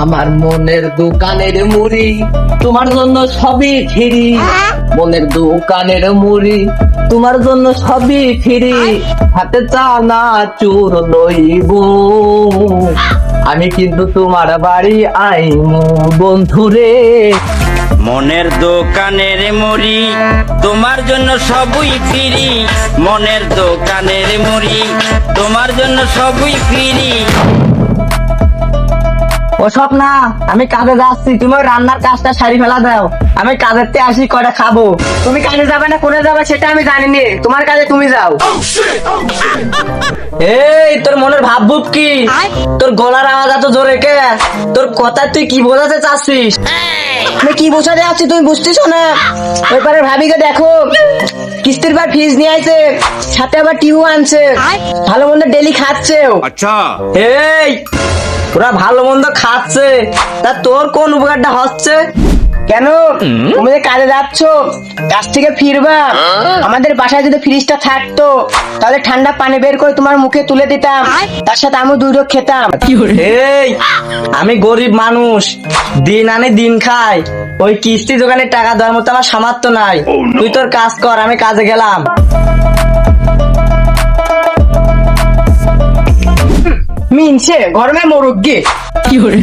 আমার মনের দোকানের মুড়ি তোমার জন্য সবই ফিরি, মনের দোকানের মুড়ি তোমার জন্য সবই ফিরি, হাতে চানা চুর লইব আমি কিন্তু তোমার বাড়ি আইমু বন্ধুরে। মনের দোকানের মুড়ি তোমার জন্য সবই ফ্রি, মনের দোকানের মুড়ি তোমার জন্য সবই ফ্রি। ওসব না, আমি কাজে যাচ্ছি, তুমি ওই রান্নার কাজটা সারি ফেলা দাও, আমি কাজের তে আসি কয়টা খাবো। তুমি কাজে যাবে না কোনে যাবে সেটা আমি জানি নি, তোমার কাজে তুমি যাও। এই তোর মনের ভাব ভুব কি? তোর গলার আওয়াজ এত জোরে কে? তোর কথা তুই কি বোঝাতে চাচ্ছিস? আমি কি বোঝাতে যাচ্ছি তুই বুঝছিস না? ওইপারে ভাবিকে দেখো, কিস্তির বার ফিজ নিয়ে আইছে, সাথে আবার টিউ আনছে, ভালো মন্দ ডেলি খাচ্ছে। আচ্ছা এই ওরা ভালো মন্দ খাচ্ছে, তা তোর কোন উপকারটা হচ্ছে? কেন তুমি যে কাজে যাচ্ছ, কাজ থেকে ফিরবা, আমাদের বাসায় যদি ফ্রিজটা থাকতো তাহলে ঠান্ডা পানি বের করে তোমার মুখে তুলে দিতাম, তার সাথে আমি দুই রোগ খেতাম। এই আমি গরিব মানুষ, দিন আনি দিন খাই, ওই কিস্তি দোকানে টাকা দেওয়ার মতো আমার সামর্থ্য নাই। তুই তোর কাজ কর, আমি কাজে গেলাম। মিনছে গরমে মুরুগ্গি কি করে?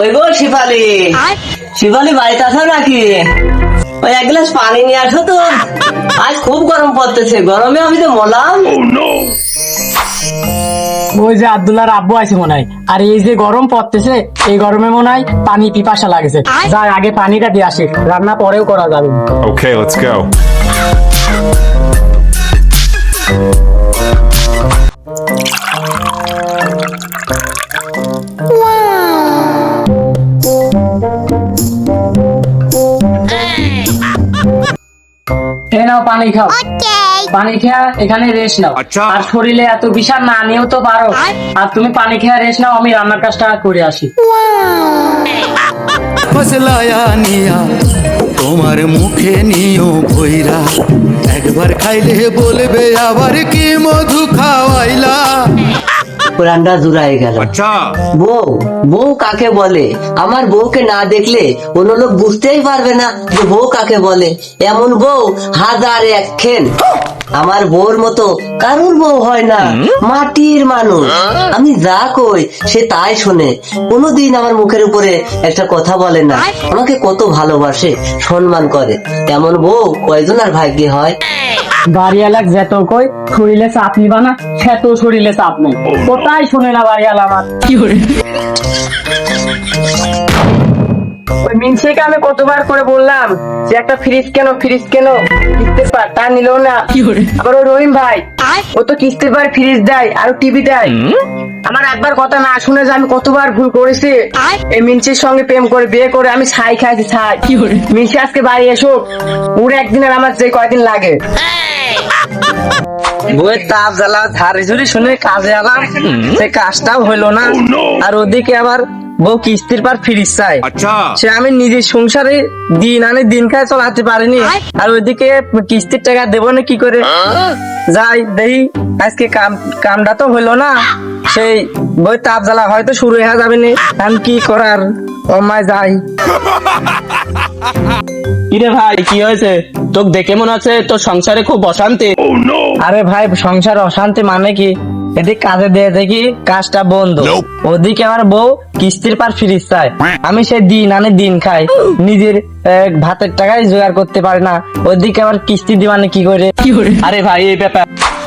ওই গো শিফালি, শিফালি বাড়িতে আছো নাকি? ওই এক গ্লাস পানি নিয়ে আসো তো, আজ খুব গরম পড়তেছে, গরমে আমি তো মরলাম। ওই যে আব্দুল্লাহর আব্বু আছে মনে হয়, আর এই যে গরম পড়তেছে এই গরমে মনে হয় পানি পিপাসা লাগছে, যাই আগে পানিটা দিয়ে আসে, রান্না পরেও করা যাবে। Okay, let's go. এই নাও পানি খাও, পানি খেয়ে এখানে রেস্ট নাও। আচ্ছা। আর শরীরে এত বিশাল না নিয়েও তো পারো, আর তুমি পানি খেয়ে রেস্ট নাও, আমি রান্নার কাজটা করে আসি। ফসলায়া নিয়া তোমার মুখে নিও ভৈরা, একবার খাইলে বলবে আবার কি মধু খাওয়াইলা। পুরানটা জুড়াই গেল। আচ্ছা বউ, বউ কাকে বলে? আমার বউকে না দেখলে অন্য লোক বুঝতেই পারবে না যে বউ কাকে বলে। এমন বউ হাজার একখান, আমার বউর মতো কারুর বউ হয় না, মাটির মানুষ। আমি যা কই সে তাই শোনে, কোনোদিন আমার মুখের উপরে একটা কথা বলে না, আমাকে কত ভালোবাসে, সম্মান করে। এমন বউ কয়জন আর ভাগ্যে হয়? বাড়িওয়ালাক যেত কই শরীরে চাপ নিবা না, সেত শরীরে চাপ নেই, কোথায় শুনে না বাড়িওয়ালা আমার। কি করে ওই মিনসিকে আমি কতবার করে বললাম যে একটা ফ্রিজ কেন, ফ্রিজ কেন, কিস্তির পার তা নিল না। আবার ওই রহিম ভাই, ও তো কিস্তির পার ফ্রিজ দেয় আর টিভি দেয়। আমার একবার কথা না শুনে যে আমি কতবার ভুল করেছি। এই মিনসির সঙ্গে প্রেম করে বিয়ে করে আমি ছাই খাইছি, ছাই। মিনসি আজকে বাড়ি এসো, পুরো একদিন আর আমার যে কয়দিন লাগে। বউয়ের তাপ জ্বালা ধারে ঝুড়ি শুনে কাজে এলাম, সে কাজটাও হইলো না, আর ওদিকে আবার বউ কিস্তির পার ফ্রিজ চাই। আচ্ছা সে আমি নিজের সংসারে দিন আনে দিন খায় চলাতে পারিনি, আর ওইদিকে কিস্তির টাকা দেবো না কি করে? যাই দেখি আজকে কামটা তো হইলো না, সেই বই তাপ জ্বালা হয়তো শুরু হয়ে যাবে না, আমি কি করার অমায় যাই। কিরে ভাই কি হয়েছে? তোকে দেখে মনে হচ্ছে তোর সংসারে খুব অশান্তি। আরে ভাই সংসার অশান্তি মানে কি? এদিক কাজে দিয়ে দেখি কাজটা বন্ধ, ওদিকে আমার বউ কিস্তির পার ফ্রিজ চায়, আমি সেই দিন আনে দিন খাই, নিজের ভাতের টাকায় জোগাড় করতে পারি না, ওদিকে আবার কিস্তি দিবানে কি করে? আরে ভাই এই ব্যাপার,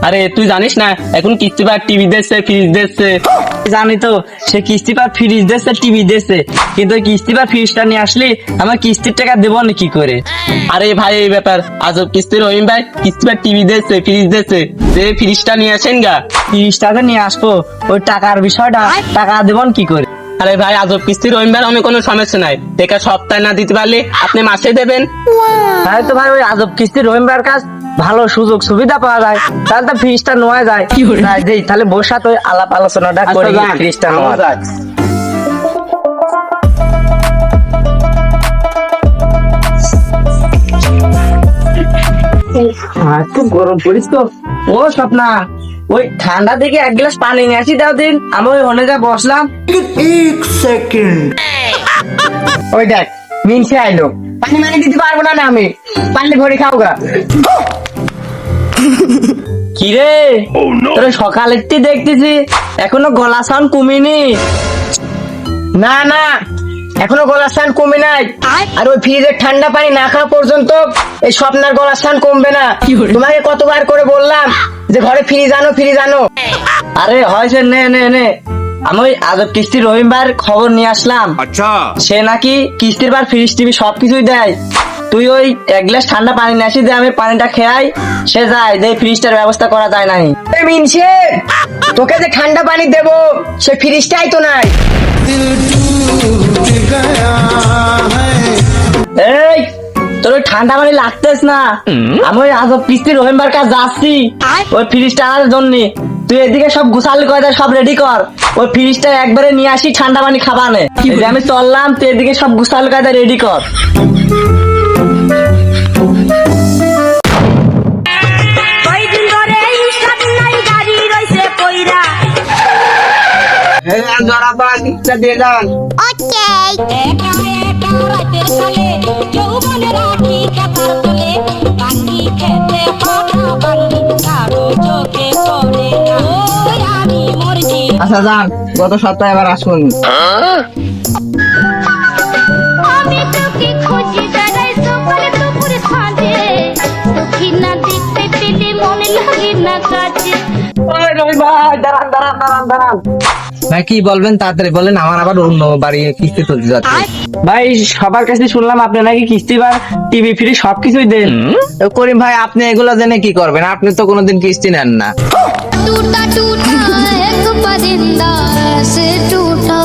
আরে তুই জানিস না এখন কিস্তি পার টিভি দিচ্ছে, ফ্রিজ দিচ্ছে। জানি তো, সে কিস্তি পার ফ্রিজ দিচ্ছে, টিভি দিচ্ছে, কিন্তু ওই কিস্তি পার ফ্রিজটা নিয়ে আসলে আমার কিস্তির টাকা দেবো না কি করে? আরে ভাই এই ব্যাপার আজব, কিস্তির রহিম ভাই কিস্তি পার টিভি দিচ্ছে, ফ্রিজ দিচ্ছে, যে ফ্রিজটা নিয়ে আসেন গা। ফ্রিজটাকে নিয়ে আসবো, ওই টাকার বিষয়টা, টাকা দেবো কি করে? আরে ভাই আজব, কিস্তির রহিম ভাই অনেক কোনো সমস্যা নাই, টাকা সপ্তাহে না দিতে পারলে আপনি মাসে দেবেন। তাহলে তো ভাই ওই আজব কিস্তি রহিম ভাইয়ের কাজ ভালো সুযোগ সুবিধা পাওয়া যায়, তাহলে তো ফ্রিজটা নেওয়া যায়। তাই যেই তাহলে বসা তো আলাপ আলোচনাটা করি ফ্রিজটা নেওয়া যায়। খুব গরম পড়িস তো। ও স্বপ্না, ওই ঠান্ডা থেকে এক গ্লাস পানি নিয়ে আসি দাও দিন, আমি ওই হনে যা বসলাম। ওই দেখ মিনসে আইলো, পানি মানে দিতে পারবো না আমি, পানি ভরে খাও গা। কিরে তোর সকালের দেখতেছি এখনো গলা সাউন্ড কমিনি? না না, এখনো গলার স্থান কমে নাই। আর ওই ফ্রিজের ঠান্ডা পানি না খাওয়া পর্যন্ত এই স্বপ্নার গলার স্থান কমবে না। তোমাকে কতবার করে বললাম যে ঘরে ফ্রিজ আনো, ফ্রিজ আনো। আরে হয়েছে, নে নে নে, আমি ওই আজব কিস্তির রহিম ভাইয়ের খবর নিয়ে আসলাম। সে নাকি কিস্তির বার ফ্রিজ টিভি সবকিছুই দেয়। তুই ওই এক গ্লাস ঠান্ডা পানি নিয়ে আসি, আমি পানিটা খেয়াই, সে যায় যে ফ্রিজটার ব্যবস্থা করা যায় নাই। মিনসে তোকে যে ঠান্ডা পানি দেবো সে ফ্রিজটাই তো নাই। এই তোর ওই ঠান্ডা পানি লাগতেস না, আমি ওই আজব কিস্তির রহিম ভাইয়ের কাছে যাচ্ছি ওই ফ্রিজটা আনার জন্য। তুই এদিকে সব গুছাল করে সব রেডি কর, ওই ফ্রিজটা একবারে নিয়ে আসি ঠান্ডা পানি খাবানে। আমি চললাম, তুই এদিকে সব গুছাল করে রেডি কর। দিয়ে যান। আচ্ছা যান, গত সপ্তাহে এবার আসুন। আমি তোকে খুঁজি বেড়াই সকালে দুপুরে সাঁঝে, তোকে না দেখতে পেলে মনে লাগে না কাজে। দাঁড়ান দাঁড়ান দাঁড়ান দাঁড়ান ভাই, কি বলবেন তাড়াতাড়ি বলেন, আমার আবার অন্য বাড়ি কিস্তি তুলতে যাচ্ছে। ভাই সবার কাছে শুনলাম আপনি নাকি কিস্তি বা টিভি ফ্রি সবকিছুই দেন। করিম ভাই, আপনি এগুলো জেনে কি করবেন? আপনি তো কোনোদিন কিস্তি নেন না। टूटा टूटा एक परिंदा से टूटा।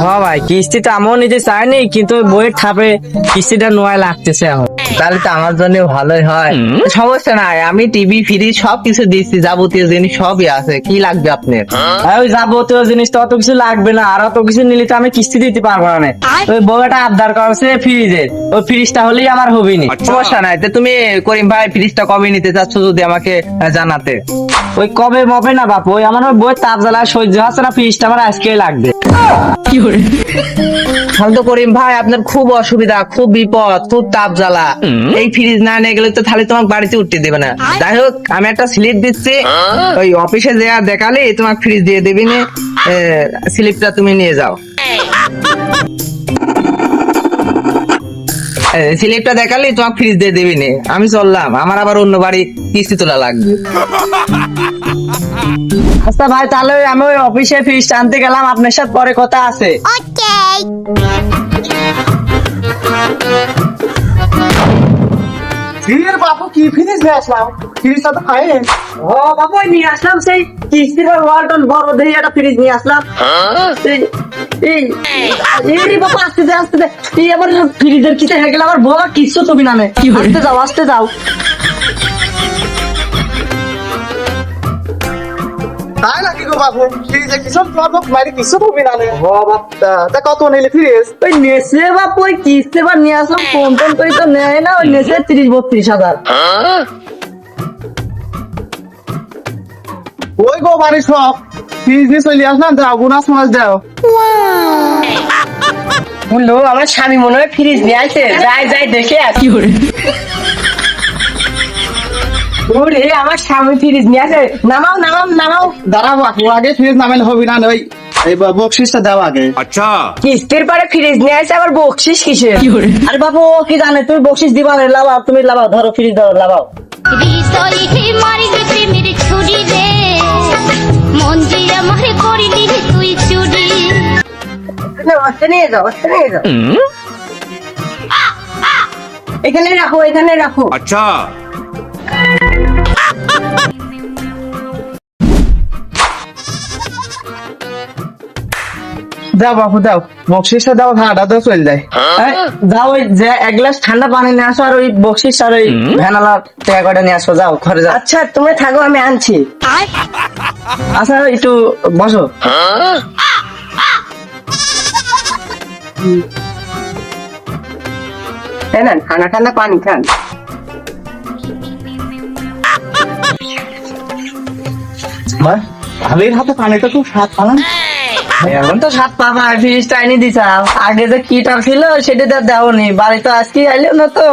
হ্যাঁ ভাই, কিস্তি তো আমিও নিতে চাইনি, কিন্তু ওই বইয়ের ঠাপে কিস্তিটা নোয়ায় লাগতেছে এখন। তাহলে তো আমার জন্য ভালোই হয়। সমস্যা নাই, আমি টিভি ফ্রিজ সবকিছু দিচ্ছি, যাবতীয় জিনিস সবই আছে। কি লাগবে আপনার? ওই যাবতীয় জিনিস তো অত কিছু লাগবে না, আর অত কিছু নিলে তো আমি কিস্তি দিতে পারবো না। ওই বউটা আবদার করছে ফ্রিজের, ওই ফ্রিজটা হলেই আমার হবে না। সমস্যা নাই, তো তুমি করিম ভাই ফ্রিজটা কবে নিতে চাচ্ছ যদি আমাকে জানাতে। ওই কবে মবে না বাপু, ওই আমার ওই বইয়ের তাপ জ্বালা সহ্য হচ্ছে না, ফ্রিজটা আমার আজকেই লাগবে। কি করে তাহলে তো করিম ভাই আপনার খুব অসুবিধা, খুব বিপদ, খুব তাপ জ্বালা। এই ফ্রিজ না নিয়ে গেলে তো তাহলে তোমাকে বাড়িতে উঠতে দেবে না। যাই হোক, আমি একটা স্লিপ দিচ্ছি, ওই অফিসে যা দেখালে তোমাকে ফ্রিজ দিয়ে দেবে না, স্লিপটা তুমি নিয়ে যাও। স্লিপটা দেখালে তোমাকে ফ্রিজ দিয়ে দেবে না। আমি চললাম, আমার আবার অন্য বাড়ি কিস্তি তোলা লাগবে। আচ্ছা ভাই, তাহলে আমি ওই অফিসে ফ্রিজটা আনতে গেলাম, আপনার সাথে পরে কথা আছে। বাবু কি ফ্রিজ নিয়ে আসলাম? ফ্রিজটা তো ফাইন। ও বাবু, নিয়ে আসলাম সেই কিস্তির ওয়ালটন বড় দেখে একটা ফ্রিজ নিয়ে আসলাম। বাবা আসতে দে, আসতে দে। এই আবার ফ্রিজের কিতে হয়ে গেলে আমার বলা কিচ্ছু তুমি নামে। আসতে যাও, আসতে যাও। তাই নাকি গো বাবু? ফ্রিজে কি সব প্রবলেম বাইরে কিছু তুমি না নে। ও বাবা, তা কত নিলে ফ্রিজ? ওই নেসে বাপু, ওই কিস্তি বার নিয়ে আসলাম, ফোন টোন করে তো নেয় না। ওই নেসে 30-32 হাজার। ওই গো বাড়ি সব ফ্রিজ দিয়ে চলে আসলাম, যাও বোনাস মাছ দাও। বললো আমার স্বামী মনে হয় ফ্রিজ নিয়ে আসে, যাই যাই দেখে আর কি করে। ওরে আমার স্বামী ফ্রিজ নিয়ে আসে, নামাও নামাও নামাও। দাঁড়াবো, আগে ফ্রিজ নামাইলে হবে না। ওই এই বকশিসটা দাও আগে। কিস্তির পরে ফ্রিজ নিয়ে আসে, আবার বকশিস কিসের? আরে বাবু ও কি জানে, তুমি বকশিস দিবা না, লাভাও, তুমি লাভাও, ধরো ফ্রিজ ধরো, লাভাও। হৃদয়ে মারিলে প্রেমের ছুরি রে, মন যে আমার করিলি তুই চুরি। আস্তে নিয়ে যাও, আস্তে নিয়ে যাও। এখানে রাখো, এখানে রাখো। আচ্ছা দাও বাপু দাও, বকশিসটা দাও, ভাড়াটা তো চলে যায়। এই, যাও ওই যে এক গ্লাস ঠান্ডা পানি নিয়ে আসো, আর ওই বকশিস আর ওই ভ্যানালা টাকা কটা নিয়ে আসো, যাও ঘরে যাও। আচ্ছা তুমি থাকো, আমি আনছি। আচ্ছা একটু বসো। এই নেন ঠান্ডা ঠান্ডা পানি খান। ভাবির হাতে পানিটা খুব স্বাদ পালাম। এখন তো স্বাদ পাবা, ফ্রিজটা এনে দিছাও, আগে যে কিটা ছিল সেটা তো দেওনি, বাড়ি তো আজকে আইলো না তো।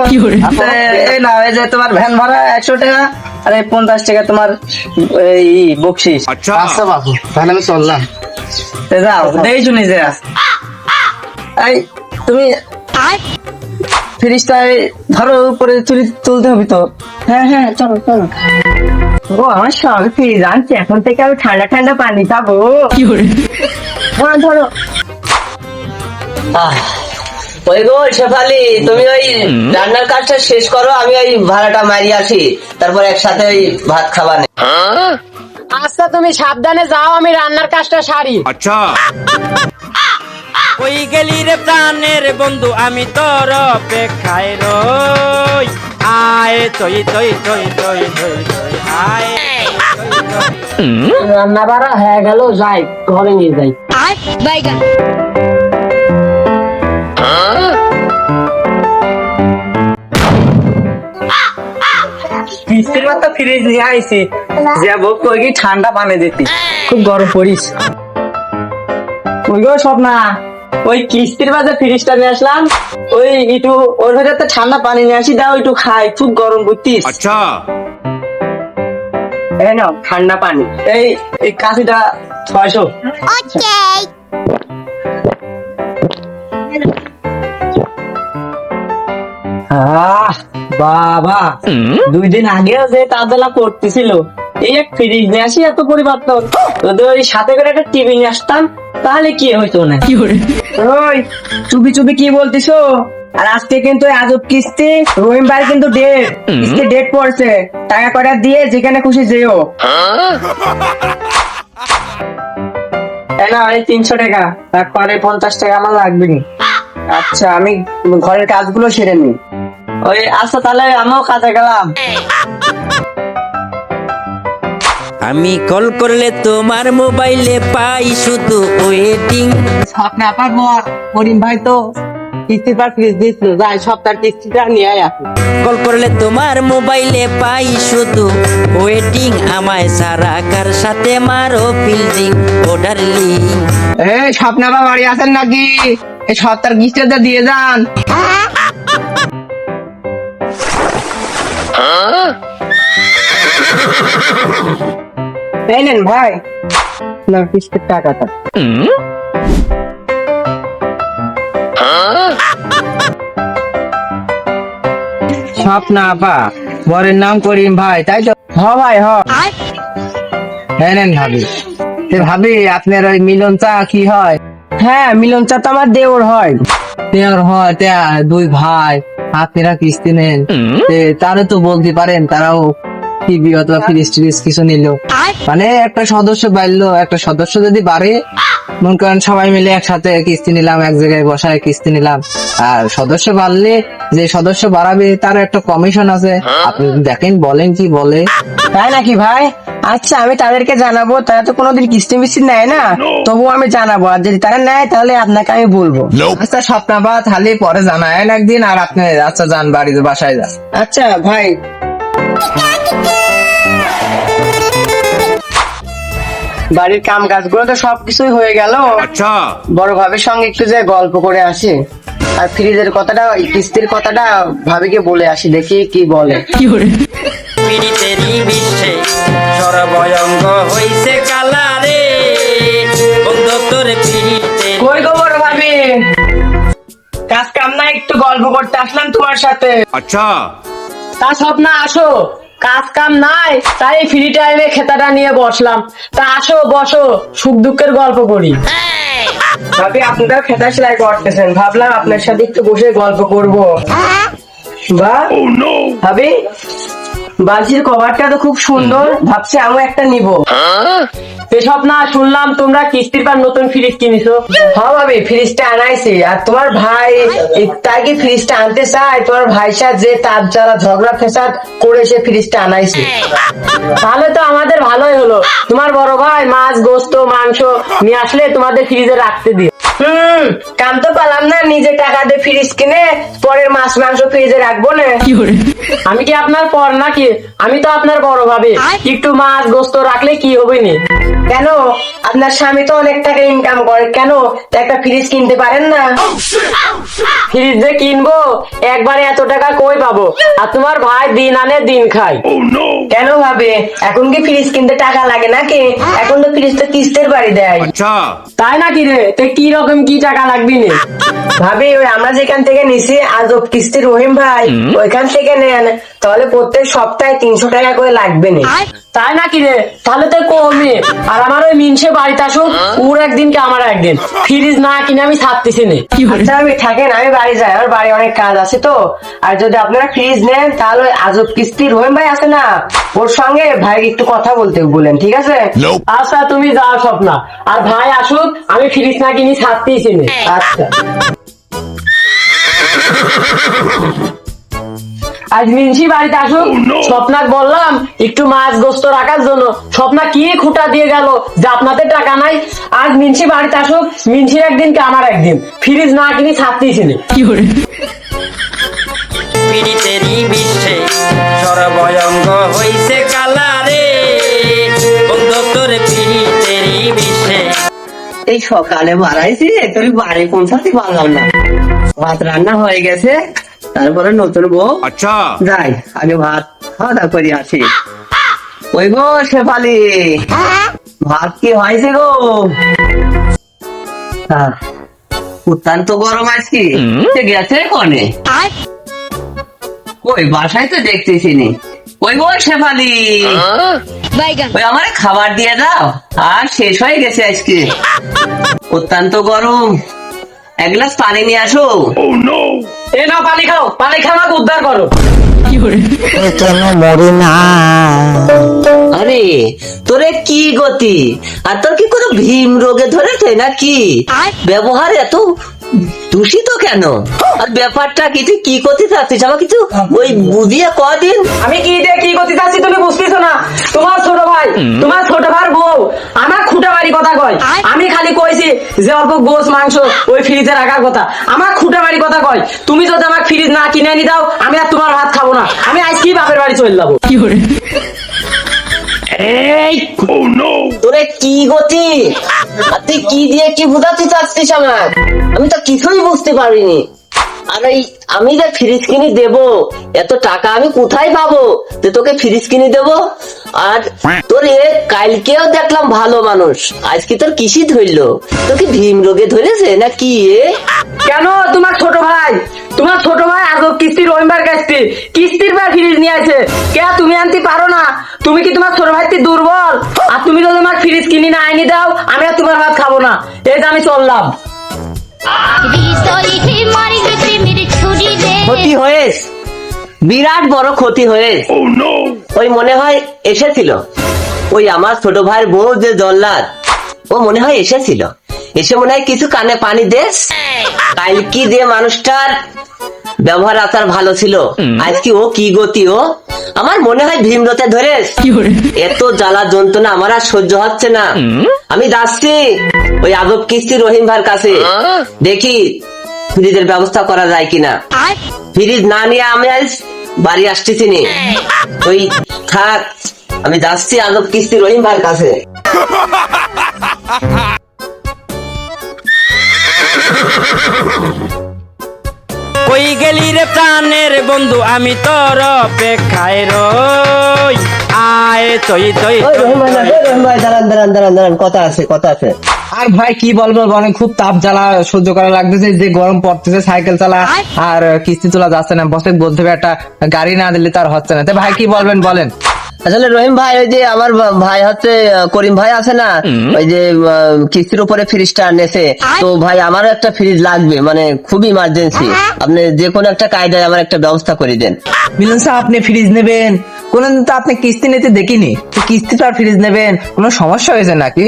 আচ্ছা, এই না, এই যে তোমার ভ্যান ভাড়া 100 টাকা, আর এই 50 টাকা তোমার এই বকশিস। আচ্ছা বাপু, তাহলে আমি চললাম। তো যাও, দেই শুনি যে এই তুমি ফ্রিজটা ধরো উপরে তুলতে হবে তো। হ্যাঁ হ্যাঁ, চলো চলো। ও আমার সঙ্গে ফ্রিজ আনছে, এখন থেকে আমি ঠান্ডা ঠান্ডা পানি খাবো। ধরো ধরো। ওই গো শেফালি, তুমি ওই রান্নার কাজটা শেষ করো, আমি ওই ভাড়াটা মারি আসি, তারপর একসাথে ওই ভাত খাবা নে। আচ্ছা তুমি সাবধানে যাও, আমি রান্নার কাজটা সারি। ওই গেলি রে প্রাণের বন্ধু, আমি তোর অপেক্ষায় রই। আয় তৈ তৈ তৈ তৈ তৈ তৈ আয়। রান্না বাড়া হয়ে গেল, যাই ঘরে নিয়ে যাই। বাইগান কিস্তির মতো ফ্রিজ নিয়ে আইছি, যাবো কই কি ঠান্ডা পানি দিতি, খুব গরম পড়িস। ওই গো স্বপ্না, ওই কিস্তির বাজে ফ্রিজটা নিয়ে আসলাম, ওই একটু ওর ভেতরে ঠান্ডা পানি নিয়ে আসি, দাও একটু খাই, খুব গরম বুঝতিস। এই নাও ঠান্ডা পানি। এই কাশিটা 600। বাবা, 2 দিন আগে যে তাজলা করতেছিল, এই এক ফ্রিজ নিয়ে আসি, এত পরিবর্তন। যদি ওই সাথে করে একটা টিভি নিয়ে আসতাম, তাহলে কি হইতো না। ওই চুপি চুপি কি বলতিছো? আর আজকে কিন্তু আজব কিস্তি, রহিম ভাই কিন্তু কিস্তি ডেট পড়ছে, টাকা কটা দিয়ে যেখানে খুশি যেও। এই না, এই 300 টাকা, তারপরে 50 টাকা আমার লাগবে নি। আচ্ছা আমি ঘরের কাজগুলো সেরে নি। ওই আচ্ছা, তাহলে আমিও কাজে গেলাম। আমি কল করলে তোমার মোবাইলে পাই শুধু ওয়েটিং। আপনি আপনার পর করিম ভাই তো কিস্তির পর ফ্রিজ দিয়েছিল, যাই সপ্তাহের কিস্তিটা নিয়ে আসুন। কল করলে তোমার মোবাইলে পাই শুধু ওয়েটিং। আমায় সারা কার সাথে মারো ফিল্ডিং ও ডার্লিং। এই স্বপ্না বা বাড়ি আছেন নাকি? এই সপ্তাহের কিস্তিটা দিয়ে যান। এই নেন ভাই, না কিস্তির টাকাটা। স্বপ্না আপা, বরের নাম করিম ভাই, তাই তো? হ ভাই হ। হ্যাঁ নেন ভাবি। ভাবি আপনার ওই মিলন চা কি হয়? হ্যাঁ, মিলন চা তো আমার দেওর হয়। দেওর হয়, তা 2 ভাই, আপনারা কিস্তি নেন, তারা তো বলতে পারেন, তারাও টিভি অথবা ফ্রিজ টিরিজ কিছু নিল, মানে একটা সদস্য বাড়লো, একটা সদস্য যদি বাড়ে, মনে করেন সবাই মিলে একসাথে কিস্তি নিলাম, এক জায়গায় বসায় কিস্তি নিলাম, আর সদস্য বাড়লে যে সদস্য বাড়াবে তার একটা কমিশন আছে। আপনি দেখেন, বলেন কি বলে। তাই নাকি ভাই? আচ্ছা আমি তাদেরকে জানাবো, তারা তো কোনোদিন কিস্তি মিস্তি নেয় না, তবুও আমি জানাবো, আর যদি তারা নেয় তাহলে আপনাকে আমি বলবো। আচ্ছা স্বপ্নাবা, তাহলে পরে জানায়েন একদিন, আর আপনি আচ্ছা যান বাড়িতে, বাসায় যান। আচ্ছা ভাই। বাড়ির কাম কাজগুলো তো সবকিছুই হয়ে গেল, বড় ভাবির সঙ্গে একটু যে গল্প করে আসি, আর ফ্রিজের কথাটা, কিস্তির কথাটা ভাবিকে বলে আসি, দেখি কি বলে। পীড়িতেরই বিশ্বে সর্বয়ঙ্গ হইছে কালারে, বন্ধু তোর পীড়িতে। কই গো বড় ভাবি, কাজ কাম না, একটু গল্প করতে আসলাম তোমার সাথে। আচ্ছা, তা সব না, আসো, কাজ কাম নাই, তাই ফ্রি টাইমে খেতাটা নিয়ে বসলাম। তা আসো, বসো, সুখ দুঃখের গল্প করি। ভাবি আপনারা খেতা সেলাই করতেছেন, ভাবলাম আপনার সাথে একটু বসে গল্প করব। বা ভাবি বালতির কভারটা তো খুব সুন্দর, ভাবছি আমি একটা নিব। এসব না শুনলাম তোমরা কিস্তির পর নতুন ফ্রিজ কিনেছো। হ্যাঁ ভাবি, ফ্রিজটা আনাইছি। আর তোমার ভাই তাই কি ফ্রিজটা আনতে চায়? তোমার ভাইয়ের সাথে যে তার যারা ঝগড়া ফেসাদ করে সে ফ্রিজটা আনাইছে। তাহলে তো আমাদের ভালোই হলো, তোমার বড় ভাই মাছ গোস্ত মাংস নিয়ে আসলে তোমাদের ফ্রিজে রাখতে দিও। কাম তো পালাম না, নিজে টাকা দিয়ে ফ্রিজ কিনে পরের মাছ মাংস ফ্রিজে রাখবো না। আমি কি আপনার পর নাকি? আমি তো আপনার বড় ভাবে, একটু মাছ গোস্ত রাখলে কি হবে নি? কেন? আপনার স্বামী তো অনেক টাকা ইনকাম করে, কেন তা একটা ফ্রিজ কিনতে পারেন না? ফ্রিজ যে কিনবো একবারে এত টাকা কই পাবো? আর তোমার ভাই দিন আনে দিন খায়। কেন ভাবে, এখন কি ফ্রিজ কিনতে টাকা লাগে নাকি? এখন তো ফ্রিজ তো কিস্তির বাড়ি দেয়। তাই নাকি রে? তো কি রকম কি টাকা লাগবি নি? ভাবি ওই আমরা যেখান থেকে নিছি আজব কিস্তি রহিম ভাই, ওইখান থেকে নেন, তাহলে প্রত্যেক সপ্তাহে 300 টাকা করে লাগবে না। তাই নাকি রে? তাহলে তো কমই। আর আমার ওই মিনসে বাড়িতে আসুক, ওর একদিন কি আমার একদিন, ফ্রিজ না কিনে আমি ছাড়তেছি না। আচ্ছা আমি থাকেন, আমি বাড়ি যাই, আমার বাড়ি অনেক কাজ আছে তো। আর যদি আপনারা ফ্রিজ নেন তাহলে ওই আজব কিস্তি রহিম ভাই আছে না, ওর সঙ্গে ভাই একটু কথা বলতে বলেন, ঠিক আছে? আচ্ছা তুমি যাও স্বপ্না, আর ভাই আসুক, আমি ফ্রিজ না কিনে ছাড়তেছি না। আচ্ছা আজ মিনসি বাড়িতে আসুক, স্বপ্নাক বললাম একটু মাছ গোস্ত রাখার জন্য, স্বপ্না কি খুঁটা দিয়ে গেল যে আপনাদের টাকা নাই। আজ মিনসি বাড়িতে আসুক, মিনসির একদিন কি আমার একদিন, ফ্রিজ না কিনে ছাড়তেছি না। পীড়িতেরই বিশ্বে সর্বয়ঙ্গ হইছে কালারে, বন্ধু তোর পীড়িতেরই বিশ্বে। এই সকালে বাড়াইছি, তোর বাড়ি পৌঁছাতে পারলাম না। ভাত রান্না হয়ে গেছে, তারপরে নতুন বউ। আচ্ছা যাই আগে ভাত খাওয়া দাওয়া করে আসি। ওই গো শেফালি, ভাত কি হয়েছে গো? অত্যন্ত গরম আজকে, গেছে কনে? ওই বাসায় তো দেখতেছি নি। ওই গো শেফালি, ওই আমার খাবার দিয়ে দাও, আর শেষ হয়ে গেছে আজকে। অত্যন্ত গরম, এক গ্লাস পানি নিয়ে আসো। এ নাও পানি খাও, পানি খাও, আমাকে উদ্ধার করো। কেন মরে না? আরে তোরে কি গতি, আর তোর কি কোনো ভীম রোগে ধরেছে নাকি? ব্যবহার এত দূষিত কেন? আর ব্যাপারটা কি, তুই কি করতে চাচ্ছিস? আমার কিছু ওই বুঝিয়ে কদিন। আমি কি দিয়ে কি করতে চাচ্ছি তুমি বুঝতেছো না? তোমার ছোট ভাই, তোমার ছোট ভাইয়ের বউ আমার খুঁটা বাড়ি কথা কয়। আমি খালি কইছি যে অল্প গোস মাংস ওই ফ্রিজে রাখার কথা, আমার খুঁটা বাড়ি কথা কয়। তুমি যদি আমার ফ্রিজ না কিনে নি দাও, আমি আর তোমার ভাত খাবো না, আমি আজকেই বাপের বাড়ি চলে যাবো। এই তোরে কি গতি, আর তুই কি দিয়ে কি বুঝাতে চাচ্ছিস আমার? আমি তো কিছুই বুঝতে পারিনি। আর এই আমি যে ফ্রিজ কিনে দেবো, এত টাকা আমি কোথায় পাবো যে তোকে ফ্রিজ কিনে দেবো? আর তোর কালকেও দেখলাম ভালো মানুষ, আজকে তোর কিসি ধরলো? তোর কি ভীম রোগে ধরেছে না কি? কেন? তোমার ছোট ভাই, তোমার ছোট ভাই আজব কিস্তির রহিমবার কাস্তি কিস্তির পর ফ্রিজ নিয়ে আছে। কে তুমি আনতে পারো না? তুমি কি তোমার ছোট ভাই দুর্বল? আর তুমি যদি তোমার ফ্রিজ কিনে না আনি দাও, আমি আর তোমার ভাত খাবো না। এই যে আমি চললাম। হৃদয়ে মারিলে প্রেমের ছুরি রে, ক্ষতি হয়েছে, বিরাট বড় ক্ষতি হয়েছে। ওই মনে হয় এসেছিল, ওই আমার ছোট ভাইয়ের বউ যে জল্লাদ, ও মনে হয় এসেছিল, এসে মনে হয় কিছু কানে পানি দেশ। কালকি দিয়ে মানুষটার ব্যবহার আচার ভালো ছিল, আজকে ও কি গতি, ও আমার মনে হয় ভীমরতে ধরে। এত জ্বালা যন্ত্রণা আমার আর সহ্য হচ্ছে না। আমি যাচ্ছি ওই আজব কিস্তি রহিম ভাইয়ের কাছে, দেখি ফ্রিজের ব্যবস্থা করা যায় কিনা। ফ্রিজ না নিয়ে আমি আজ বাড়ি আসতেছি নি, ওই থাক, আমি যাচ্ছি আজব কিস্তি রহিম ভাইয়ের কাছে। কই গেলি রে প্রাণের বন্ধু, আমি তোর অপেক্ষায় রই, আয় তৈ তৈ। ওই রহিম ভাই, রহিম ভাই দাঁড়ান দাঁড়ান দাঁড়ান দাঁড়ান, কথা আছে কথা আছে। আর ভাই কি বলবো, মানে খুব তাপ জ্বালা সহ্য করা লাগতেছে, যে গরম পড়তেছে, সাইকেল চালা আর কিস্তি তোলা যাচ্ছে না। বসে বলতে হবে একটা গাড়ি না দিলে তার হচ্ছে না। তো ভাই কি বলবেন বলেন। আসলে রহিম ভাই, ওই যে আমার ভাই হচ্ছে করিম ভাই আছে না, ওই যে কিস্তির উপরে ফ্রিজটা নেছে, তো ভাই আমারও একটা ফ্রিজ লাগবে, মানে খুবই ইমার্জেন্সি। আপনি যে কোনো একটা কায়দায় আমার একটা ব্যবস্থা করে দেন। মিলন সাহেব, আপনি ফ্রিজ নেবেন? কোনদিন তো আপনি কিস্তি নিতে দেখিনি, তো কিস্তিটা আর ফ্রিজ নেবেন, কোনো সমস্যা হয়েছে নাকি?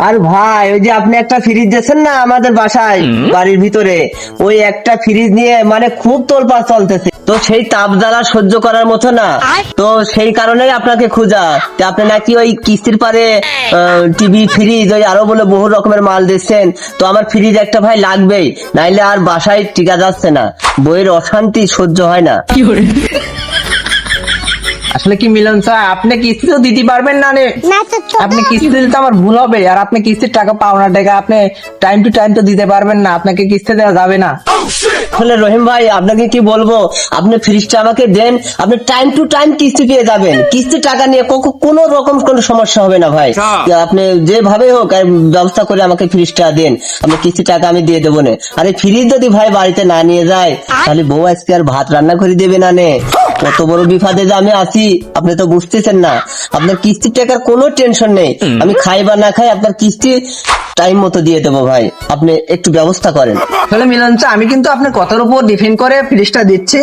আর ভাই, ওই যে আপনি একটা ফ্রিজ দিয়েছেন না আমাদের বাসায় বাড়ির ভিতরে, ওই একটা ফ্রিজ নিয়ে মানে খুব তোলপাড় চলতেছে, তো সেই তাপ জ্বালা সহ্য করার মতো না, তো সেই কারণেই আপনাকে খোঁজা। তো আপনি নাকি ওই কিস্তির পারে টিভি, ফ্রিজ, ওই আরো বলে বহু রকমের মাল দিচ্ছেন, তো আমার ফ্রিজ একটা ভাই লাগবেই, নাইলে আর বাসায় টিকা যাচ্ছে না, বইয়ের অশান্তি সহ্য হয় না। আসলে কি মিলন স্যার, আপনি কিস্তি তো দিতে পারবেন না রে। আপনি কিস্তি দিলে তো আমার ভুল হবে, আর আপনি কিস্তির টাকা পাওনা টাকা আপনি টাইম টু টাইম তো দিতে পারবেন না, আপনাকে কিস্তি দেওয়া যাবে না। আসলে রহিম ভাই, আপনাকে কি বলবো, আপনি ফ্রিজটা আমাকে দেন, আপনি টাইম টু টাইম কিস্তি পেয়ে যাবেন, কিস্তি টাকা নিয়ে কোনো রকম কোনো সমস্যা হবে না ভাই। আপনি যেভাবে হোক ব্যবস্থা করে আমাকে ফ্রিজটা দেন, আপনি কিস্তি টাকা আমি দিয়ে দেবো না। আর এই ফ্রিজ যদি ভাই বাড়িতে না নিয়ে যায়, তাহলে বউ আজকে আর ভাত রান্না করে দেবে না নে, কত বড় বিপদে যে আমি আছি আপনি তো বুঝতেছেন না। আপনার কিস্তির টাকার কোনো টেনশন নেই, আমি খাই বা না খাই আপনার কিস্তি টাইম মতো দিয়ে দেবো ভাই, আপনি একটু ব্যবস্থা করেন। তাহলে মিলন স্যার, আমি কিন্তু আপনার কথার উপর ডিপেন্ড করে ফ্রিজটা দিচ্ছি,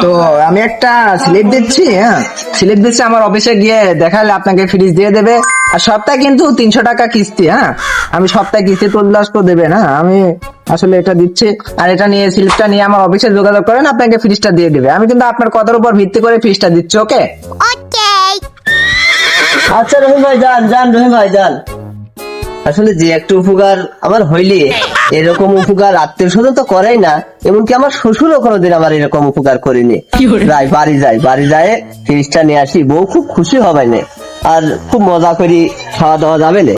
তো আমি একটা স্লিপ দিচ্ছি, হ্যাঁ স্লিপ দিচ্ছি, আমার অফিসে গিয়ে দেখালে আপনাকে ফ্রিজ দিয়ে দেবে। আর সপ্তাহে কিন্তু 300 টাকা কিস্তি, হ্যাঁ আমি সপ্তাহে কিস্তি তুললে আসলে দেবেন, হ্যাঁ আমি আসলে এটা দিচ্ছি, আর এটা নিয়ে স্লিপটা নিয়ে আমার অফিসে যোগাযোগ করেন, আপনাকে ফ্রিজটা দিয়ে দেবে। আমি কিন্তু আপনার কথার উপর ভিত্তি করে ফ্রিজটা দিচ্ছি, ওকে? আচ্ছা রহিম ভাই, যান যান রহিম ভাই যান। আসলে যে একটু উপকার আমার হইলে, এরকম উপকার আত্মীয় স্বজন তো করেই না, এমনকি আমার শ্বশুরও কোনোদিন আমার এরকম উপকার করেনি। যাই বাড়ি যায় ফ্রিজটা নিয়ে আসি, বউ খুব খুশি হবে না, আর খুব মজা করি খাওয়া দাওয়া যাবে না।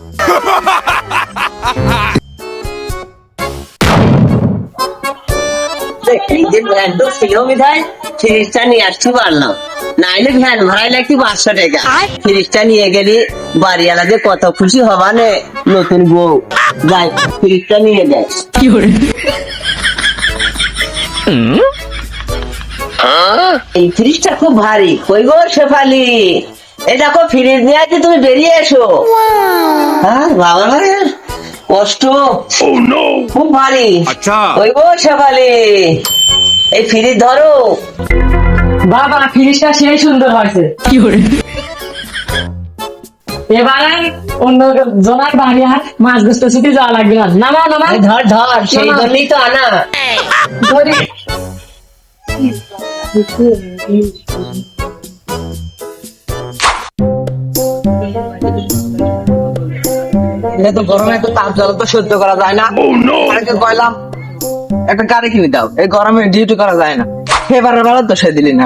ফ্রিজটা নিয়ে আসতে পারলাম, নাইলে ভ্যান ভাড়াই লাগতে 500 টাকা। ফ্রিজটা নিয়ে গেলে বাড়িওয়ালা যে কত খুশি হবা নে, নতুন বউ। যাই ফ্রিজটা নিয়ে যায়। এই ফ্রিজটা খুব ভারী, কই গো শেফালি, এই দেখো ফ্রিজ নিয়ে আসি, তুমি বেরিয়ে এসো। হ্যাঁ বাবা রে, কষ্ট খুব ভারী। কই গো শেফালি, এই ফ্রিজ ধরো। বাবা, ফ্রিজটা সেই সুন্দর হয়েছে। এবারে অন্য জনার বাড়ি আর মাছ গোস্ত ছুটি যাওয়া লাগবে না। নামা নামা, এই ধর ধর, সেই জন্যই তো আনা। ধরি। এটা তো গরমে তো তাপ জ্বালা তো সহ্য করা যায় না। আরেকটা কইলাম একটা গাড়ি কিনে দাও, এই গরমে ডিউটি করা যায় না। এবারের বেলা তো সে দিলি না।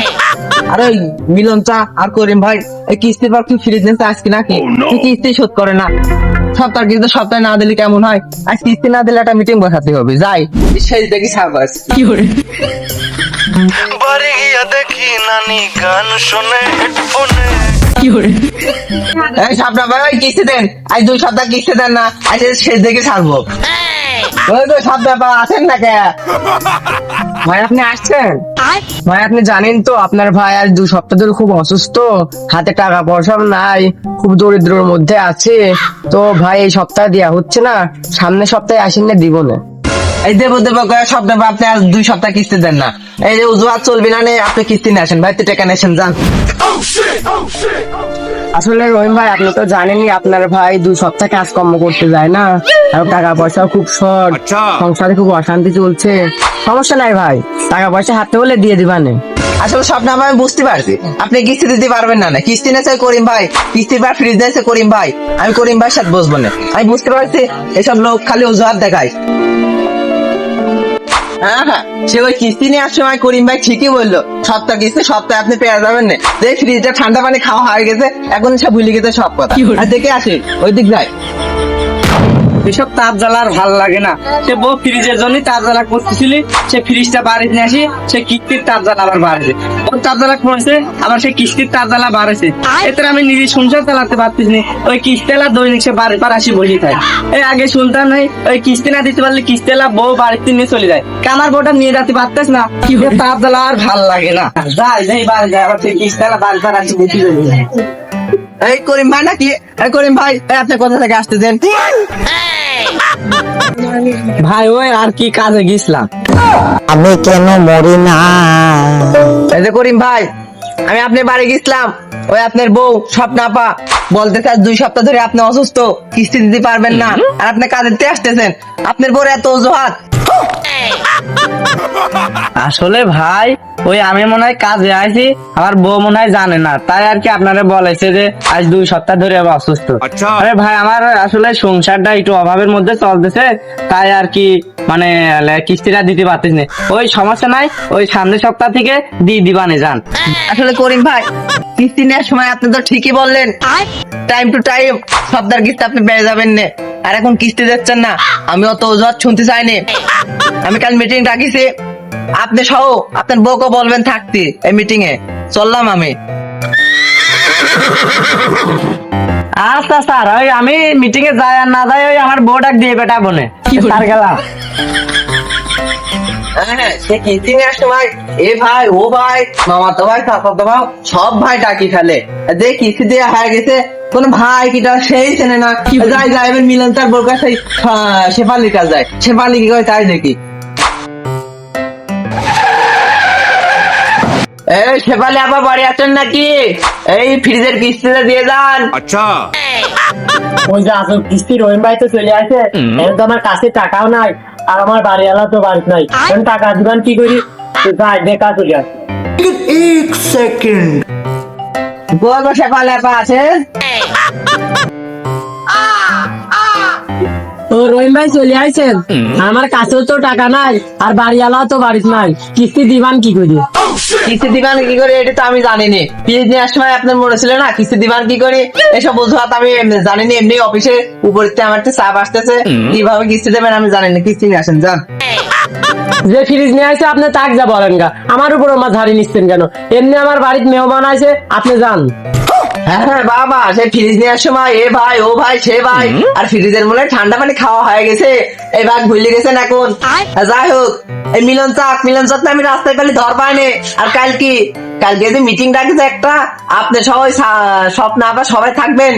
আরে ওই মিলন চা আর করিম ভাই, এই কিস্তির পর তুই ফ্রিজ নিতে আজকে নাকি? তুই কিস্তি শোধ করে না, সপ্তাহে কিন্তু সপ্তাহে না দিলে কেমন হয়? আজ কিস্তি না দিলে একটা মিটিং বসাতে হবে। যাই সেই দেখি সাবাস। বাড়ি গিয়া দেখি নানি গান শোনে হেডফোনে। এই সাপটা ভাই, ওই কিস্তি দেন, আজ 2 সপ্তাহ কিস্তি দেন না, আজ শেষ দেখে ছাড়বো। ওই তো সাপটা আছেন না কে? ভাই আপনি আসছেন? ভাই আপনি জানেন তো আপনার ভাই আজ 2 সপ্তাহ ধরে খুব অসুস্থ, হাতে টাকা পয়সা নাই, খুব দরিদ্রের মধ্যে আছে, তো ভাই এই সপ্তাহে দেয়া হচ্ছে না, সামনের সপ্তাহে আসেন না, দিব না। এই দেবো সপ্তাহ আপনি আজ 2 সপ্তাহ কিস্তি দেন না, এই যে উজুয়াত চলবি না, আপনি কিস্তি নিয়ে আসেন ভাই, তো টাকা নিয়েছেন যান। আসলে রহিম ভাই, আপনি তো জানেনই আপনার ভাই 2 সপ্তাহ কাজকর্ম করতে যায় না, আর টাকা পয়সা খুব শর্ট, সংসারে খুব অশান্তি চলছে। সমস্যা নাই ভাই, টাকা পয়সা হাতে হলে দিয়ে দিবানে। আসলে স্বপ্ন আমি বুঝতে পারছি, আপনি কিস্তি দিতে পারবেন না, কিস্তি নিয়েছে করিম ভাই, কিস্তির বার ফ্রিজ দিয়েছে করিম ভাই, আমি করিম ভাইয়ের সাথে বসবো না। আমি বুঝতে পারছি এসব লোক খালি অজুহাত দেখায়। হ্যাঁ হ্যাঁ, সে ওই কিস্তি নিয়ে আসছে, আমি করিম ভাই ঠিকই বললো, সপ্তাহ কিস্তি সপ্তাহে আপনি পেয়ে যাবেন না। যে ফ্রিজটা ঠান্ডা পানি খাওয়া হয়ে গেছে, এখন সব ভুলে গেছে সব কথা। আর দেখে আসি ওই দিক যায়। এসব তাপ জ্বালা আর ভালো লাগে না। সে বউ ফ্রিজের জন্য তাপ জ্বালা করতেছিলি, সে ফ্রিজটা বাড়িতে নিয়ে আসি, সে কিস্তির তাপ জ্বালা আবার বাড়ছে। ওর তারতলা পড়েছে, আবার সেই কিস্তির তারতলা বাড়েছে। এতে আমি নিজে সংসার চালাতে পারতেছি না। ওই কিস্তেলা দৈনিক সে বাড়ির পর আসি বসে থাকে। এই আগে শুনতাম নাই ওই কিস্তি না দিতে পারলে কিস্তেলা বউ বাড়িতে নিয়ে চলে যায়। আমার বউটা নিয়ে যেতে পারতেছ না, তারতলা আর ভাল লাগে না। যাই যাই বাড়ি যায়, আবার সেই কিস্তেলা বাড়ির পর আসি বসে যায়। এই করিম ভাই নাকি? এই করিম ভাই, এই আপনি কোথা থেকে আসতেছেন? ভাই ওই আর কি কাজে গেছিলাম। আমি কেন মরি না? এই যে করিম ভাই, আমি আপনার বাড়ি গেছিলাম, ওই আপনার বউ স্বপ্নাপা বলতেছে আজ 2 সপ্তাহ ধরে আপনি অসুস্থ, কিস্তি দিতে পারবেন না, আর আপনি কাজে আসতেছেন। আপনার বউর এত অজুহাত। আসলে ভাই ওই আমি মনে হয় কাজে আইছি, আমার বউ মনে হয় জানে না, তাই আর কি আপনারা বলেছে যে আজ 2 সপ্তাহ ধরে আমি অসুস্থ। আরে ভাই আমার আসলে সংসারটা একটু অভাবের মধ্যে চলতেছে, তাই আর কি মানে কিস্তিটা দিতে পারতেছি না। ওই সমস্যা নাই, ওই সামনের সপ্তাহ থেকে দিয়ে দিবানে যান। আসলে করিম ভাই, কিস্তি নেওয়ার সময় আপনি তো ঠিকই বললেন, টাইম টু টাইম সপ্তাহের কিস্তি আপনি পেয়ে যাবেন না, আর এখন কিস্তি দিচ্ছেন না। আমি অত অজুহাত শুনতে চাইনি। আমি কাল মিটিং ডাকিছি, আপনি সহ আপনার বউকে বলবেন থাকতে এই মিটিং এ। চললাম আমি। আচ্ছা স্যার, ওই আমি মিটিং এ যাই আর না যাই, ওই আমার বউটাকে দিয়ে বেটা বনে স্যার গেলাম। হ্যাঁ, সে কিস্তি নেওয়ার সময় এ ভাই ও ভাই মামাতো ভাই চাচাতো ভাই সব ভাই ডাকি ফেলে, যে কিস্তি দেওয়া হয়ে গেছে কোন ভাই কিটা সেই চেনে না। যাই যাই এবার মিলন তার বোর কাছে শেফালির কাছে যায়, শেফালি কি করে তাই দেখি। এই শেফালি আবার বাড়ি আছেন নাকি? এই ফ্রিজের কিস্তিটা দিয়ে যান। ওই যে আসল কিস্তি রহিম ভাই তো চলে আসে, এখন তো আমার কাছে টাকাও নাই, আর আমার বাড়িওয়ালা তো বাড়িতে নাই, এখন টাকা দিবান কি করি? তো যাই দেখা চলে আসে। বলবো শেফালি আপা আছে? তো রহিম ভাই চলে আসেন, আমার কাছেও তো টাকা নাই, আর বাড়িওয়ালাও তো বাড়িতে নাই, কিস্তি দিবান কি করি? কিস্তি দিবান কি করে এটা তো আমি জানিনি। ফ্রিজ নেওয়ার সময় আপনার মনে ছিল না কিস্তি দিবান কি করে? এসব অজুহাত আমি জানিনি। এমনি অফিসে উপরে আমার তো চাপ আসতেছে, কিভাবে কিস্তি দেবেন আমি জানিনি। কিস্তি নিয়ে আসেন যান। যে ফ্রিজ নিয়ে আসে আপনি তাক যা বলেন গা, আমার উপর আমার ঝাড়ি নিচ্ছেন কেন? এমনি আমার বাড়িতে মেহমান আছে, আপনি যান। হ্যাঁ হ্যাঁ বাবা, সে ফ্রিজ নেওয়ার সময় এ ভাই ও ভাই সে ভাই, আর ফ্রিজের মনে হয় ঠান্ডা পানি খাওয়া হয়ে গেছে, এই ভাগ ভুলে গেছেন এখন। যাই হোক, এই মিলন চাক আমি রাস্তায় পেলে ধর পাইনি। আর কালকে যে মিটিং ডাকেছে একটা, আপনি সবাই স্বপ্ন আবার সবাই থাকবেন।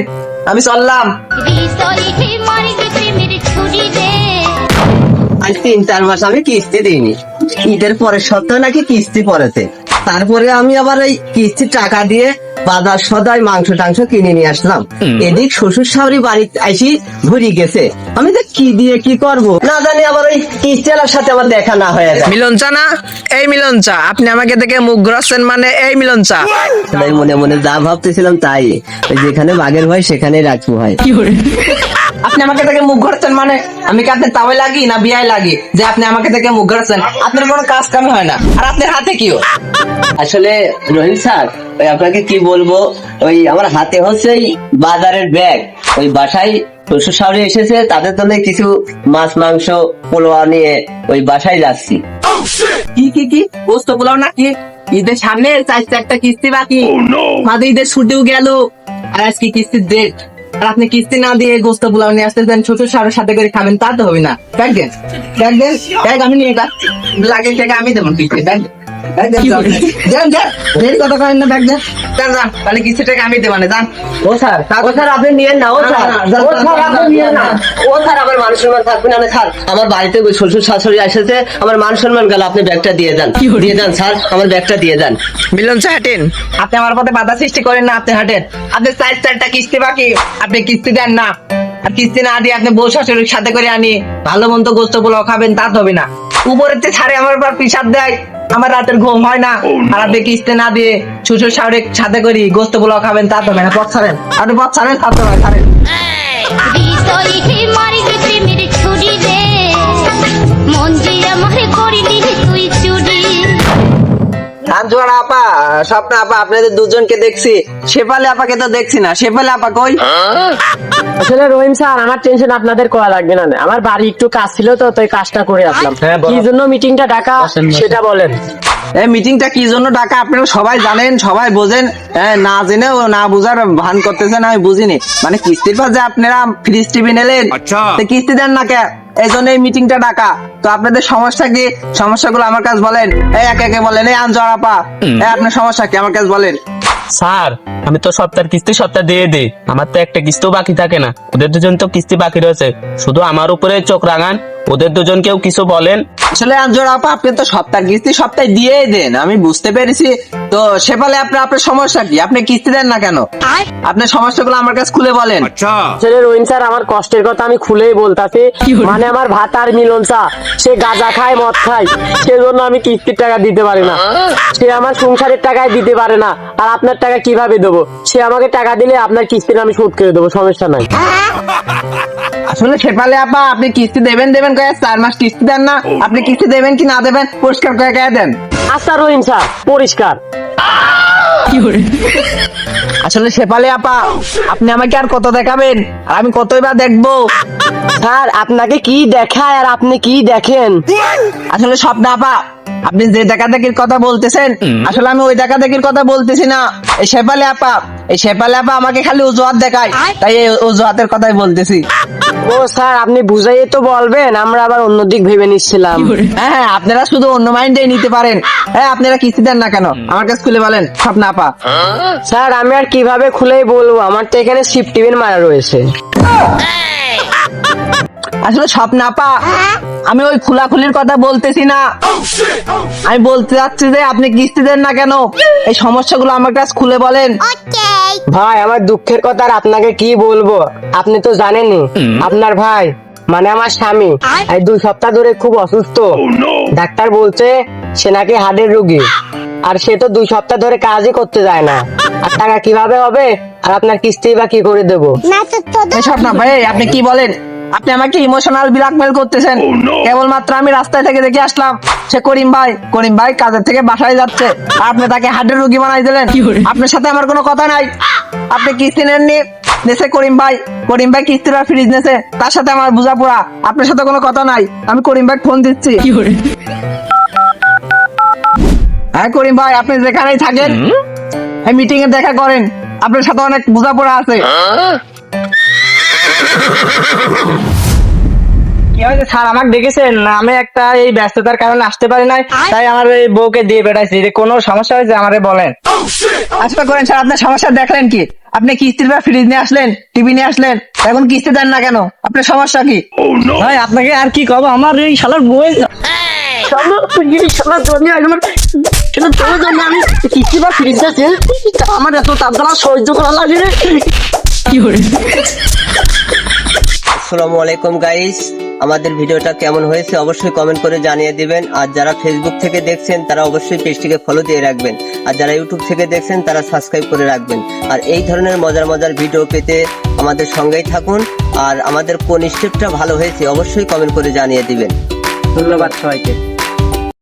আমি চললাম। হৃদয়ে মারিতে প্রেমের ছুরি রে আজ 3-4 মাস আমি কিস্তি দিইনি। ঈদের পরের সপ্তাহে নাকি কিস্তি পড়েছে, তারপরে আমি আবার এই কিস্তির টাকা দিয়ে বাজার সদাই মাংস টাংস কিনে নিয়ে আসলাম। এদিক শ্বশুর শাশুড়ি বাড়ি আইসি ভরি গেছে, আমি তো কি দিয়ে কি করব না জানি, আবার ওই কিস্তিওয়ালার সাথে আমার দেখা না হয়ে যায়। মিলন চা না? এই মিলন চা, আপনি আমাকে দেখে মুখ ঘুরাচ্ছেন মানে? এই মিলন চা মনে মনে যা ভাবতেছিলাম তাই, ওই যেখানে বাঘের ভয় সেখানেই রাখবো ভাই। আপনি আমাকে দেখে মুখ ঘুরাচ্ছেন মানে? আমি কি আপনার তাওয়াই লাগি না বিয়ায় লাগি যে আপনি আমাকে দেখে মুখ ঘুরাচ্ছেন? আপনার কোনো কাজ কাম হয় না, আর আপনার হাতে কিও? আসলে রহিম স্যার, ওই আপনাকে কি বলবো, ওই আমার হাতে হচ্ছে এই বাজারের ব্যাগ, ওই বাসায় শ্বশুর শাশুড়ি এসেছে, তাদের জন্য কিছু মাছ মাংস পোলোয়া নিয়ে ওই বাসায় যাচ্ছি। কি গোস্ত পোলাও নাকি? ঈদের সামনে 4-4টা কিস্তি বাকি, মাঝে ঈদের ছুটিও গেল, আর আজকে কিস্তির ডেট, আর আপনি কিস্তি না দিয়ে গোস্ত পোলাও নিয়ে আসতেছেন, শ্বশুর শাশুড়ির সাথে করে খাবেন, তা তো হবে না। ব্যাগ দেন ব্যাগ আমি নিয়ে যাচ্ছি, লাগের টাকা আমি দেবো কিস্তি। ব্যাগ তাহলে কিছু টাকা আমি দেবো না, যান। ও স্যার আপনি নিয়েন না, ও স্যার আপনি নিয়েন না, ও স্যার আমার মান সম্মান থাকবে না স্যার। আমার বাড়িতে শ্বশুর শাশুড়ি এসেছে, আমার মান সম্মান গেল, আপনি ব্যাগটা দিয়ে যান স্যার, আমার ব্যাগটা দিয়ে যান। মিলন স্যার হাঁটেন, আপনি আমার পথে বাধা সৃষ্টি করেন না, আপনি হাঁটেন। আপনি 4-4টা কিস্তি বাকি, আপনি কিস্তি দেন না, আর কিস্তি না দিয়ে আপনি বউ শাশুড়ির সাথে করে আনি ভালো মন্দ গোস্ত পোলাও খাবেন, তা হবে না। উপরের ছাড়ে আমার পর পিসাব দেয়, আমার রাতের ঘুম হয় না, আর আপনি কিস্তি না দিয়ে শ্বশুর শাশুড়ির সাথে করি গোস্ত পোলাও খাবেন, তা তো হবে না। পথ ছাড়েন, আপনি পথ ছাড়েন, তা তো হয় ছাড়েন। হৃদয়ে মারিতে প্রেমের ছুরি রে মন যে আমার করিলি তুই চুরি। আঞ্জুয়ারা আপা, স্বপ্ন আপা, আপনাদের দুজনকে দেখছি, শেফালি আপাকে তো দেখছি না। শেফালি আপা কই? আসলে রহিম স্যার, আমার টেনশন আপনাদের করা লাগবে না। আমার বাড়ি একটু কাজ ছিল তো, তাই কাজটা করে আসলাম। কি জন্য মিটিংটা ডাকা সেটা বলেন। এই মিটিংটা কি জন্য ডাকা আপনারা সবাই জানেন, সবাই বোঝেন। না জেনেও না বুঝার ভান করতেছেন, আমি বুঝিনি। মানে কিস্তির পর যে আপনারা ফ্রিজ টিভি নিলেন, তো কিস্তি দেন না কে, এই জন্য এই মিটিংটা ডাকা। তো আপনাদের সমস্যা কি? সমস্যাগুলো আমার কাছে বলেন, এই একে একে বলেন। এই আঞ্জুয়ারা আপা, এই আপনার সমস্যা কি আমার কাছে বলেন। স্যার, আমি তো সপ্তাহের কিস্তি সপ্তাহ দিয়ে দিই, আমার তো একটা কিস্তিও বাকি থাকে না। ওদের দুজন তো কিস্তি বাকি রয়েছে, শুধু আমার উপরে চোখ রাঙান। ওদের দুজনকেও কিছু বলেন। আসলে আঞ্জুয়ারা আপা, আপনি তো সপ্তাহ কিস্তি সপ্তাহে দিয়েই দেন, আমি বুঝতে পেরেছি। তো শেফালি আপনার সমস্যা কি? আপনি কিস্তি দেন না কেন? আপনার সমস্যাগুলো আমার কাছে খুলে বলেন। আসলে রহিম স্যার, আমার কষ্টের কথা আমি খুলেই বলতাছি। মানে আমার ভাত আর মিলন চা, সে গাঁজা খায়, মদ খায়, সেজন্য আমি কিস্তির টাকা দিতে পারি না। সে আমার সংসারের টাকায় দিতে পারে না, আর আপনার টাকা কিভাবে দেবো? সে আমাকে টাকা দিলে আপনার কিস্তিটা আমি শোধ করে দেবো, সমস্যা নাই। আসলে শেফালি আপা, আপনি কিস্তি দেবেন কয়ে 4 মাস কিস্তি দেন না। আপনি কিস্তি দেবেন কি না দেবেন পরিষ্কার করে দেন। আচ্ছা রহিম স্যার, পরিষ্কার। আসলে শেফালি আপা, আপনি আমাকে আর কত দেখাবেন, আর আমি কতই বা দেখবো? স্যার, আপনাকে কি দেখায় আর আপনি কি দেখেন? আসলে স্বপ্ন আপা, আপনি যে দেখাদেখির কথা বলতেছেন, আসলে আমি ওই দেখাদেখির কথা বলতেছি না। এই শেফালি আপা আমাকে খালি অজুহাত দেখায়, তাই এই অজুহাতের কথাই বলতেছি। ও স্যার, আপনি বুঝাইয়ে তো বলবেন, আমরা আবার অন্যদিক ভেবে নিচ্ছিলাম। হ্যাঁ, আপনারা শুধু অন্য মাইন্ডে নিতে পারেন। হ্যাঁ, আপনারা কিস্তি দেন না কেন আমার কাছে খুলে বলেন স্বপ্ন আপা। স্যার, আমি আর কিভাবে খুলেই বলবো, আমার তো এখানে শিফট টিভি মারা রয়েছে। আসলে স্বপ্ন আপা, আমি ওই খোলাখুলির কথা বলতেছি না। আমি বলতে চাচ্ছি যে আপনি কিস্তি দেন না কেন, এই সমস্যাগুলো আমার কাছে খুলে বলেন। ভাই, আমার দুঃখের কথা আর আপনাকে কি বলবো, আপনি তো জানেনই। আপনার ভাই মানে আমার স্বামী, এই 2 সপ্তাহ ধরে খুব অসুস্থ। ডাক্তার বলছে সে নাকি হার্টের রোগী, আর সে তো 2 সপ্তাহ ধরে কাজই করতে যায় না। আর টাকা কিভাবে হবে, আর আপনার কিস্তি বা কি করে দেবো? এই স্বপ্ন ভাই, আপনি কি বলেন? আপনি আমাকে ইমোশনাল ব্ল্যাকমেল করতেছেন। কেবলমাত্র আমি রাস্তায় থেকে দেখে আসলাম সে করিম ভাই কাজের থেকে বাসায় যাচ্ছে, আর আপনি তাকে হার্টের রোগী বানাই দিলেন। আপনার সাথে আমার কোনো কথা নাই। আপনি কিস্তি নেননি, নেছে করিম ভাই কিস্তির আর ফ্রিজ নেছে, তার সাথে আমার বোঝাপড়া। আপনার সাথে কোনো কথা নাই। আমি করিম ভাই ফোন দিচ্ছি। হ্যাঁ করিম ভাই, আপনি যেখানেই থাকেন এই মিটিং এ দেখা করেন, আপনার সাথে অনেক বোঝাপড়া আছে। কি হয়েছে স্যার, আমাকে দেখেছেন? আমি একটা এই ব্যস্ততার কারণে আসতে পারি নাই, তাই আমার এই বউকে দিয়ে বেড়াইছি। কোনো সমস্যা হয়েছে আমারে বলেন। আচ্ছা করেন স্যার, আপনার সমস্যা দেখলেন কি? আপনি কিস্তির বা ফ্রিজ নিয়ে আসলেন, টিভি নিয়ে আসলেন, এখন কিস্তি দেন না কেন? আপনার সমস্যা কি? ভাই, আপনাকে আর কি কব, আমার এই শালার বউ আমার এত তাপদালা সহ্য করা লাগে রে। আসসালামু আলাইকুম গাইস, আমাদের ভিডিওটা কেমন হয়েছে অবশ্যই কমেন্ট করে জানিয়ে দিবেন। আর যারা ফেসবুক থেকে দেখছেন তারা অবশ্যই পেজটিকে ফলো দিয়ে রাখবেন, আর যারা ইউটিউব থেকে দেখছেন তারা সাবস্ক্রাইব করে রাখবেন। আর এই ধরনের মজার ভিডিও পেতে আমাদের সঙ্গেই থাকুন। আর আমাদের কোন স্টেপটা ভালো হয়েছে অবশ্যই কমেন্ট করে জানিয়ে দিবেন। ধন্যবাদ সবাইকে।